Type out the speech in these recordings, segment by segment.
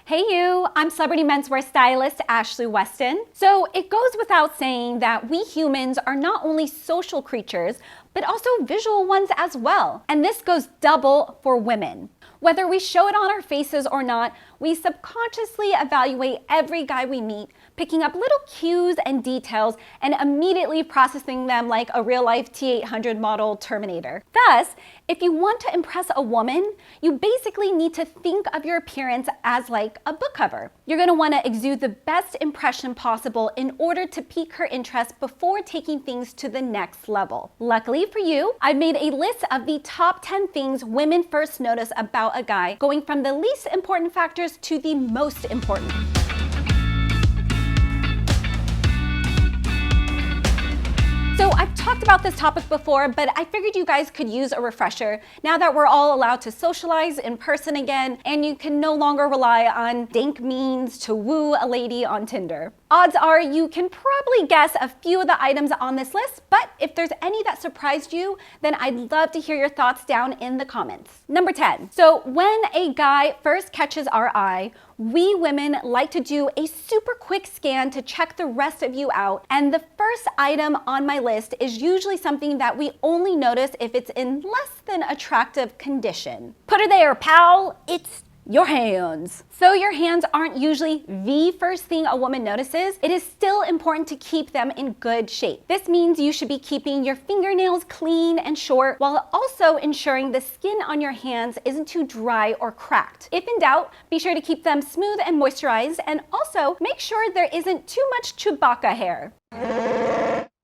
Hey you, I'm celebrity menswear stylist Ashley Weston. So it goes without saying that we humans are not only social creatures, but also visual ones as well. And this goes double for women. Whether we show it on our faces or not, we subconsciously evaluate every guy we meet, picking up little cues and details and immediately processing them like a real-life T-800 model Terminator. Thus, if you want to impress a woman, you basically need to think of your appearance as like a book cover. You're going to want to exude the best impression possible in order to pique her interest before taking things to the next level. Luckily for you, I've made a list of the top 10 things women first notice about a guy, going from the least important factors to the most important. So I've talked about this topic before, but I figured you guys could use a refresher now that we're all allowed to socialize in person again, and you can no longer rely on dank means to woo a lady on Tinder. Odds are you can probably guess a few of the items on this list, but if there's any that surprised you, then I'd love to hear your thoughts down in the comments. Number 10. So when a guy first catches our eye, we women like to do a super quick scan to check the rest of you out, and the first item on my list is usually something that we only notice if it's in less than attractive condition. Put her there, pal. It's your hands. So your hands aren't usually the first thing a woman notices. It is still important to keep them in good shape. This means you should be keeping your fingernails clean and short while also ensuring the skin on your hands isn't too dry or cracked. If in doubt, be sure to keep them smooth and moisturized, and also make sure there isn't too much Chewbacca hair.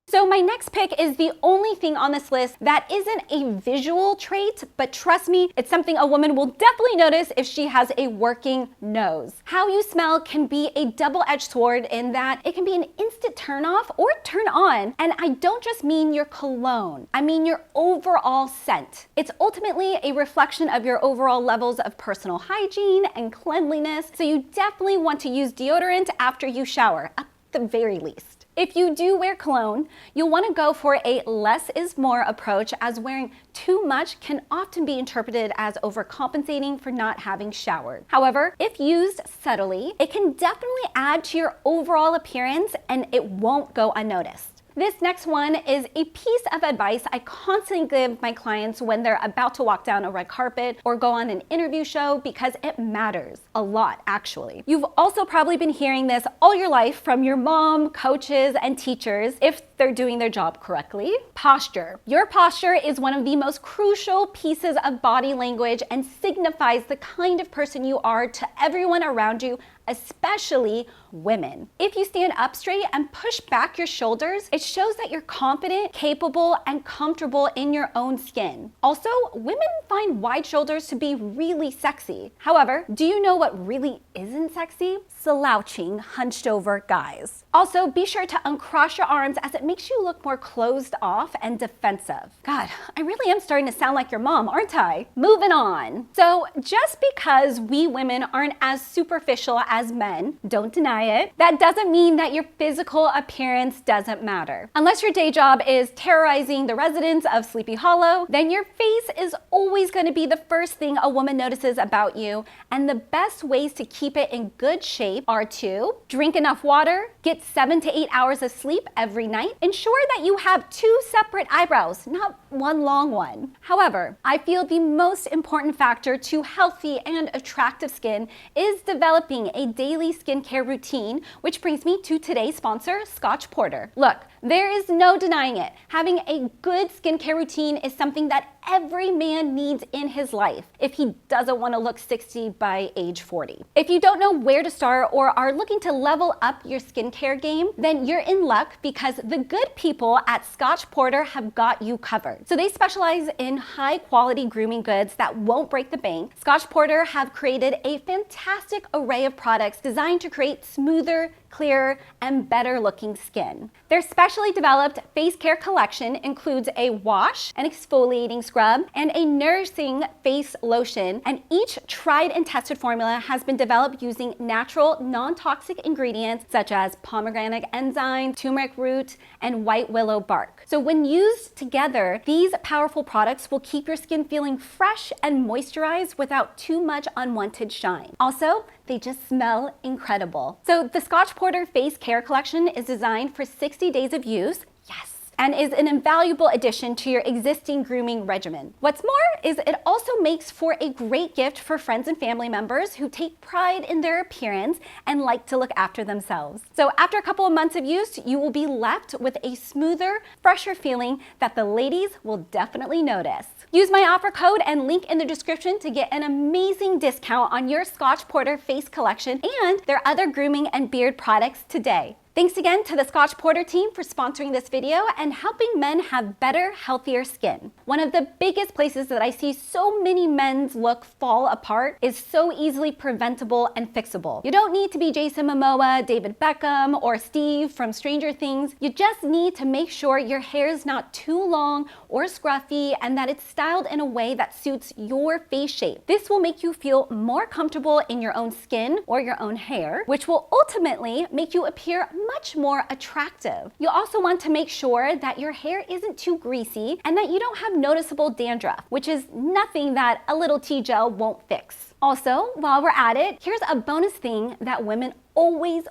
So my next pick is the only thing on this list that isn't a visual trait, but trust me, it's something a woman will definitely notice if she has a working nose. How you smell can be a double-edged sword in that it can be an instant turn off or turn on. And I don't just mean your cologne, I mean your overall scent. It's ultimately a reflection of your overall levels of personal hygiene and cleanliness, so you definitely want to use deodorant after you shower, at the very least. If you do wear cologne, you'll want to go for a less is more approach, as wearing too much can often be interpreted as overcompensating for not having showered. However, if used subtly, it can definitely add to your overall appearance and it won't go unnoticed. This next one is a piece of advice I constantly give my clients when they're about to walk down a red carpet or go on an interview show, because it matters a lot, actually. You've also probably been hearing this all your life from your mom, coaches, and teachers, if they're doing their job correctly. Posture. Your posture is one of the most crucial pieces of body language and signifies the kind of person you are to everyone around you, especially women. If you stand up straight and push back your shoulders, it shows that you're confident, capable, and comfortable in your own skin. Also, women find wide shoulders to be really sexy. However, do you know what really isn't sexy? Slouching, hunched over guys. Also, be sure to uncross your arms, as it makes you look more closed off and defensive. God, I really am starting to sound like your mom, aren't I? Moving on. So just because we women aren't as superficial as men, don't deny it, that doesn't mean that your physical appearance doesn't matter. Unless your day job is terrorizing the residents of Sleepy Hollow, then your face is always going to be the first thing a woman notices about you, and the best ways to keep it in good shape are to drink enough water, get 7 to 8 hours of sleep every night, ensure that you have 2 separate eyebrows, not one long one. However, I feel the most important factor to healthy and attractive skin is developing a daily skincare routine, which brings me to today's sponsor, Scotch Porter. Look, there is no denying it. Having a good skincare routine is something that every man needs in his life if he doesn't want to look 60 by age 40. If you don't know where to start or are looking to level up your skincare game, then you're in luck, because the good people at Scotch Porter have got you covered. So they specialize in high quality grooming goods that won't break the bank. Scotch Porter have created a fantastic array of products designed to create smoother, clearer, and better looking skin. Their specially developed face care collection includes a wash, an exfoliating scrub, and a nourishing face lotion, and each tried and tested formula has been developed using natural, non-toxic ingredients such as pomegranate enzyme, turmeric root, and white willow bark. So when used together, these powerful products will keep your skin feeling fresh and moisturized without too much unwanted shine. Also, they just smell incredible. So the Scotch Porter Face Care Collection is designed for 60 days of use. Yes. And is an invaluable addition to your existing grooming regimen. What's more is it also makes for a great gift for friends and family members who take pride in their appearance and like to look after themselves. So after a couple of months of use, you will be left with a smoother, fresher feeling that the ladies will definitely notice. Use my offer code and link in the description to get an amazing discount on your Scotch Porter Face Collection and their other grooming and beard products today. Thanks again to the Scotch Porter team for sponsoring this video and helping men have better, healthier skin. One of the biggest places that I see so many men's look fall apart is so easily preventable and fixable. You don't need to be Jason Momoa, David Beckham, or Steve from Stranger Things. You just need to make sure your hair is not too long or scruffy and that it's styled in a way that suits your face shape. This will make you feel more comfortable in your own skin or your own hair, which will ultimately make you appear much more attractive. You also want to make sure that your hair isn't too greasy and that you don't have noticeable dandruff, which is nothing that a little tea gel won't fix. Also, while we're at it, here's a bonus thing that women always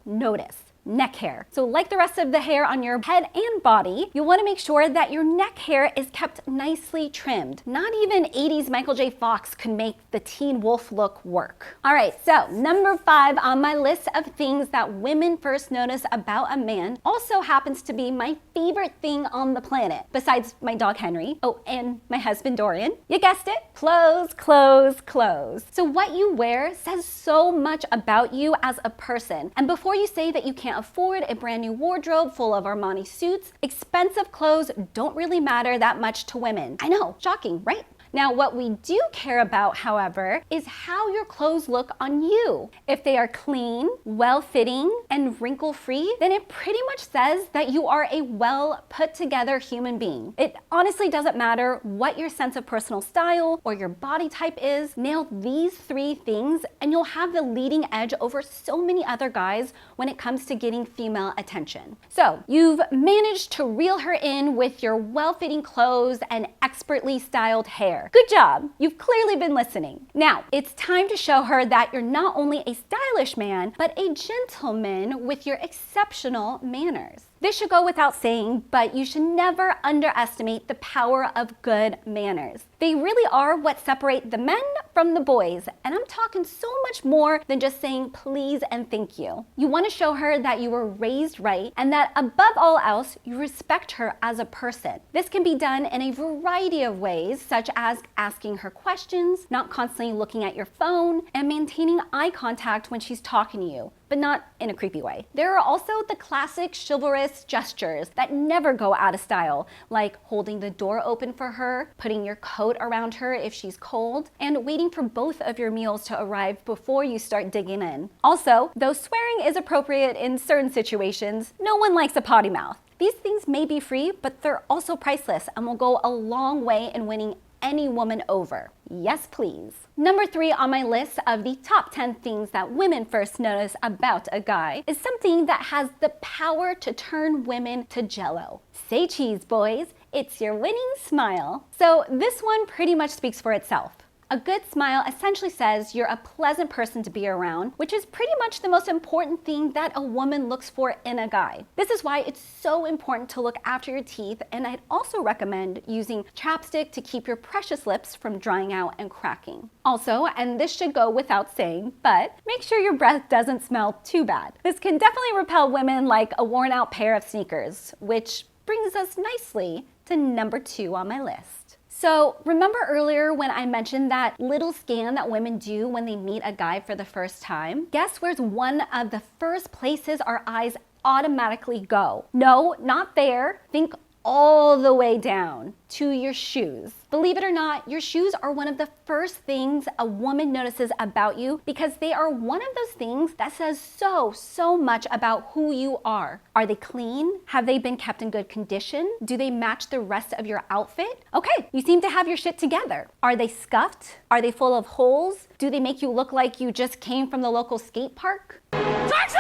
notice. Neck hair. So like the rest of the hair on your head and body, you want to make sure that your neck hair is kept nicely trimmed. Not even 80s Michael J. Fox could make the teen wolf look work. All right, so number 5 on my list of things that women first notice about a man also happens to be my favorite thing on the planet, besides my dog Henry, oh, and my husband Dorian. You guessed it, clothes, clothes, clothes. So what you wear says so much about you as a person. And before you say that you can't afford a brand new wardrobe full of Armani suits, expensive clothes don't really matter that much to women. I know, shocking, right? Now, what we do care about, however, is how your clothes look on you. If they are clean, well-fitting, and wrinkle-free, then it pretty much says that you are a well-put-together human being. It honestly doesn't matter what your sense of personal style or your body type is. Nail these 3 things, and you'll have the leading edge over so many other guys when it comes to getting female attention. So, you've managed to reel her in with your well-fitting clothes and expertly styled hair. Good job. You've clearly been listening. Now, it's time to show her that you're not only a stylish man, but a gentleman with your exceptional manners. This should go without saying, but you should never underestimate the power of good manners. They really are what separate the men from the boys, and I'm talking so much more than just saying please and thank you. You want to show her that you were raised right and that above all else, you respect her as a person. This can be done in a variety of ways, such as asking her questions, not constantly looking at your phone, and maintaining eye contact when she's talking to you, but not in a creepy way. There are also the classic chivalrous gestures that never go out of style, like holding the door open for her, putting your coat around her if she's cold, and waiting for both of your meals to arrive before you start digging in. Also, though swearing is appropriate in certain situations, no one likes a potty mouth. These things may be free, but they're also priceless and will go a long way in winning any woman over. Yes, please. Number 3 on my list of the top 10 things that women first notice about a guy is something that has the power to turn women to jello. Say cheese, boys. It's your winning smile. So this one pretty much speaks for itself. A good smile essentially says you're a pleasant person to be around, which is pretty much the most important thing that a woman looks for in a guy. This is why it's so important to look after your teeth, and I'd also recommend using chapstick to keep your precious lips from drying out and cracking. Also, and this should go without saying, but make sure your breath doesn't smell too bad. This can definitely repel women like a worn out pair of sneakers, which brings us nicely to number 2 on my list. So remember earlier when I mentioned that little scan that women do when they meet a guy for the first time? Guess where's one of the first places our eyes automatically go? No, not there. Think all the way down to your shoes. Believe it or not, your shoes are one of the first things a woman notices about you because they are one of those things that says so much about who you are. Are they clean? Have they been kept in good condition? Do they match the rest of your outfit? Okay, you seem to have your shit together. Are they scuffed? Are they full of holes? Do they make you look like you just came from the local skate park? Taxi!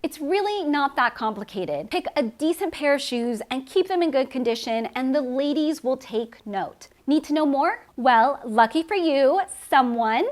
It's really not that complicated. Pick a decent pair of shoes and keep them in good condition, and the ladies will take note. Need to know more? Well, lucky for you, someone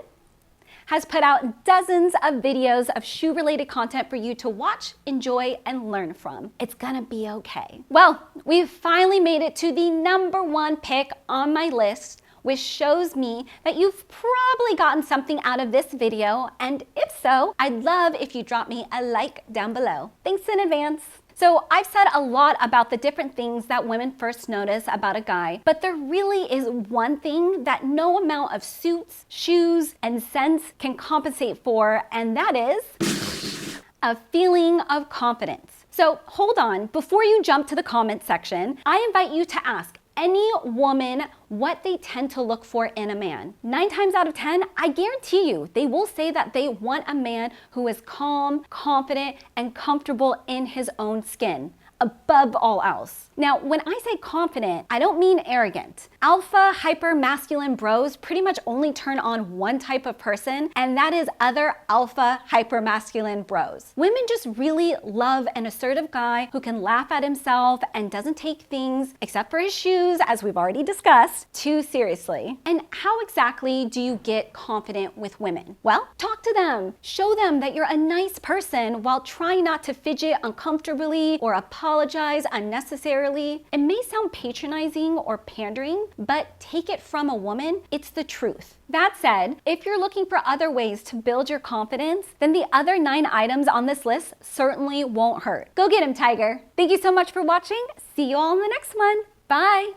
has put out dozens of videos of shoe-related content for you to watch, enjoy, and learn from. It's gonna be okay. Well, we've finally made it to the #1 pick on my list, which shows me that you've probably gotten something out of this video, and if so, I'd love if you drop me a like down below. Thanks in advance. So I've said a lot about the different things that women first notice about a guy, but there really is one thing that no amount of suits, shoes, and scents can compensate for, and that is a feeling of confidence. So hold on, before you jump to the comment section, I invite you to ask any woman what they tend to look for in a man. 9 times out of 10, I guarantee you, they will say that they want a man who is calm, confident, and comfortable in his own skin, above all else. Now, when I say confident, I don't mean arrogant. Alpha, hyper-masculine bros pretty much only turn on one type of person, and that is other alpha, hyper-masculine bros. Women just really love an assertive guy who can laugh at himself and doesn't take things, except for his shoes, as we've already discussed, too seriously. And how exactly do you get confident with women? Well, talk to them. Show them that you're a nice person while trying not to fidget uncomfortably or apologize unnecessarily. It may sound patronizing or pandering, but take it from a woman, it's the truth. That said, if you're looking for other ways to build your confidence, then the other 9 items on this list certainly won't hurt. Go get him, Tiger. Thank you so much for watching. See you all in the next one. Bye.